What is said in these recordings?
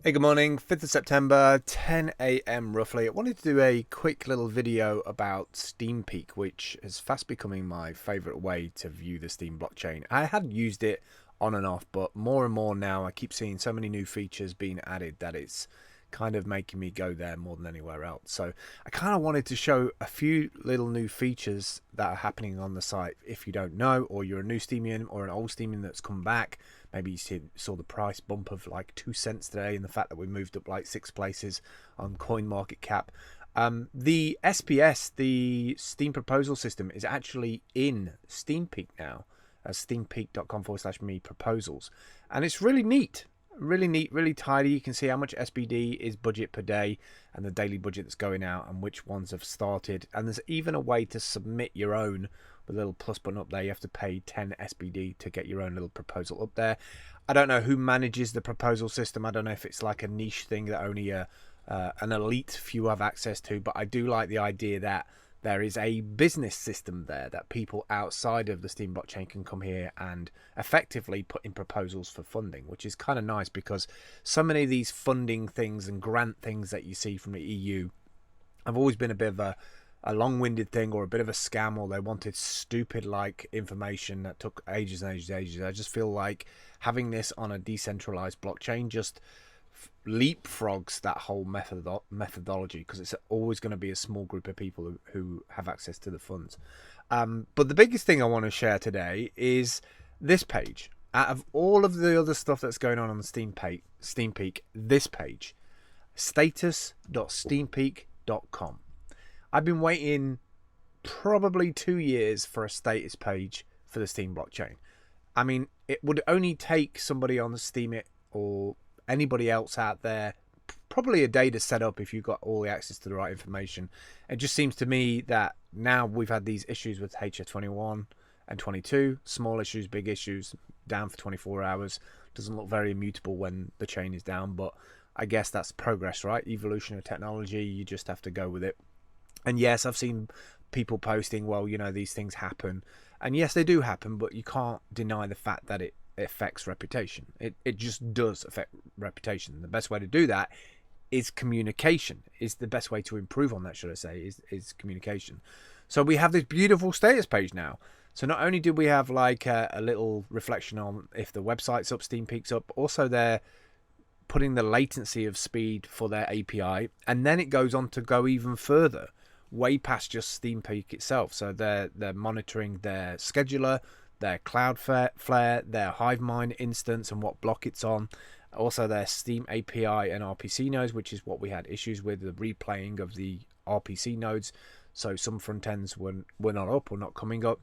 Hey, good morning. 5th of September, 10 a.m. roughly. I wanted to do a quick little video about steempeak, which is fast becoming my favorite way to view the Steem blockchain. I had used it on and off, but more and more now I keep seeing so many new features being added that it's kind of making me go there more than anywhere else. So I kind of wanted to show a few little new features that are happening on the site. If you don't know, or you're a new Steemian or an old Steemian that's come back, maybe you saw the price bump of like 2 cents today, and the fact that we moved up like 6 places on coin market cap. The SPS, the Steem proposal system, is actually in steempeak now, as steempeak.com/me proposals, and it's really neat. Really neat, really tidy. You can see how much SBD is budget per day and the daily budget that's going out and which ones have started. And there's even a way to submit your own with a little plus button up there. You have to pay 10 SBD to get your own little proposal up there. I don't know who manages the proposal system. I don't know if it's like a niche thing that only an elite few have access to, but I do like the idea that there is a business system there that people outside of the Steem blockchain can come here and effectively put in proposals for funding, which is kind of nice because so many of these funding things and grant things that you see from the EU have always been a bit of a long-winded thing or a bit of a scam, or they wanted stupid like information that took ages and ages and ages. I just feel like having this on a decentralized blockchain just leapfrogs that whole methodology, because it's always going to be a small group of people who have access to the funds. But the biggest thing I want to share today is this page. Out of all of the other stuff that's going on the Steempeak, this page, status.steempeak.com. I've been waiting probably 2 years for a status page for the Steem blockchain. I mean, it would only take somebody on the Steemit or anybody else out there probably a day to set up if you've got all the access to the right information. It just seems to me that now we've had these issues with HF21 and 22, small issues, big issues, down for 24 hours. Doesn't look very immutable when the chain is down, but I guess that's progress, right? Evolution of technology, you just have to go with it. And yes, I've seen people posting, well, you know, these things happen. And yes, they do happen, but you can't deny the fact that it affects reputation. It just does affect reputation. The best way to do that is communication. Is the best way to improve on that, should I say, is communication. So we have this beautiful status page now. So not only do we have like a little reflection on if the website's up, Steempeak's up, also they're putting the latency of speed for their API, and then it goes on to go even further, way past just Steempeak itself. So they're monitoring their scheduler, their Cloudflare, their Hivemind instance and what block it's on. Also their Steem API and RPC nodes, which is what we had issues with, the replaying of the RPC nodes. So some front ends were not up or not coming up.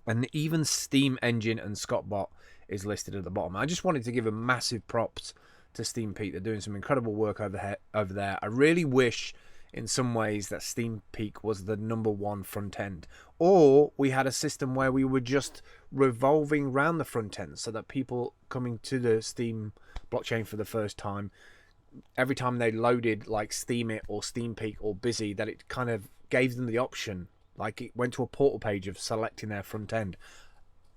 And even Steem Engine and Scottbot is listed at the bottom. I just wanted to give a massive props to Steempeak. They're doing some incredible work over there. I really wish in some ways that Steempeak was the #1 front end, or we had a system where we were just revolving around the front end so that people coming to the Steem blockchain for the first time, every time they loaded like Steemit or Steempeak or Busy, that it kind of gave them the option, like it went to a portal page of selecting their front end.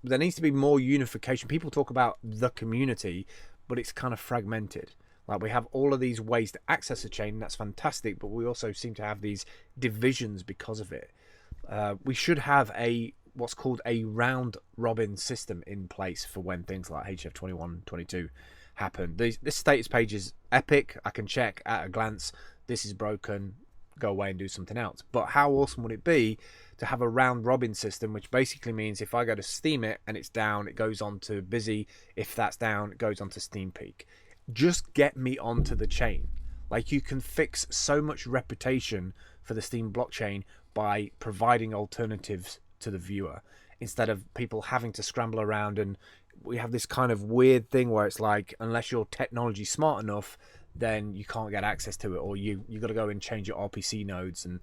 There needs to be more unification. People talk about the community, but it's kind of fragmented. Like we have all of these ways to access a chain, that's fantastic, but we also seem to have these divisions because of it. We should have what's called a round robin system in place for when things like HF21, 22 happen. This status page is epic. I can check at a glance, this is broken, go away and do something else. But how awesome would it be to have a round robin system, which basically means if I go to Steemit and it's down, it goes on to Busy. If that's down, it goes on to Steempeak. Just get me onto the chain. Like, you can fix so much reputation for the Steem blockchain by providing alternatives to the viewer instead of people having to scramble around. And we have this kind of weird thing where it's like, unless you're technology smart enough, then you can't get access to it, or you got to go and change your RPC nodes. And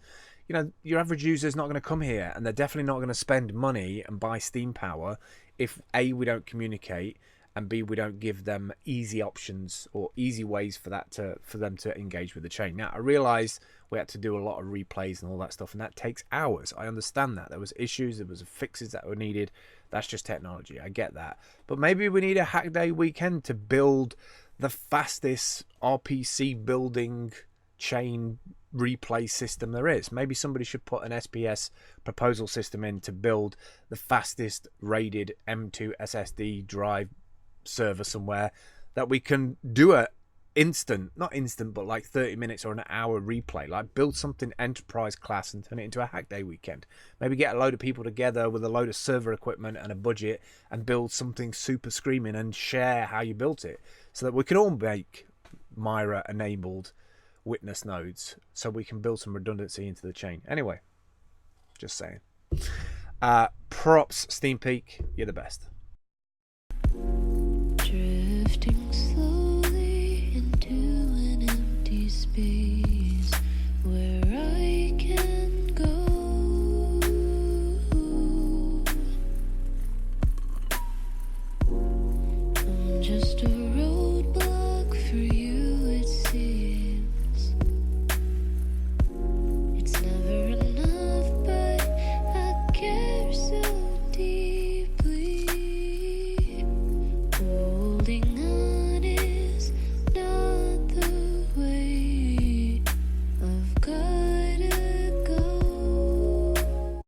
you know, your average user is not going to come here, and they're definitely not going to spend money and buy Steem power if A, we don't communicate, and B, we don't give them easy options or easy ways for them to engage with the chain. Now, I realize we had to do a lot of replays and all that stuff, and that takes hours. I understand that. There was issues, there was fixes that were needed. That's just technology. I get that. But maybe we need a hack day weekend to build the fastest RPC building chain replay system there is. Maybe somebody should put an SPS proposal system in to build the fastest rated M2 SSD drive server somewhere that we can do a not instant, but like 30 minutes or an hour replay. Like build something enterprise class and turn it into a hack day weekend. Maybe get a load of people together with a load of server equipment and a budget and build something super screaming and share how you built it, so that we can all make Myra enabled witness nodes, so we can build some redundancy into the chain. Anyway, just saying. Props, steempeak, you're the best. Drifting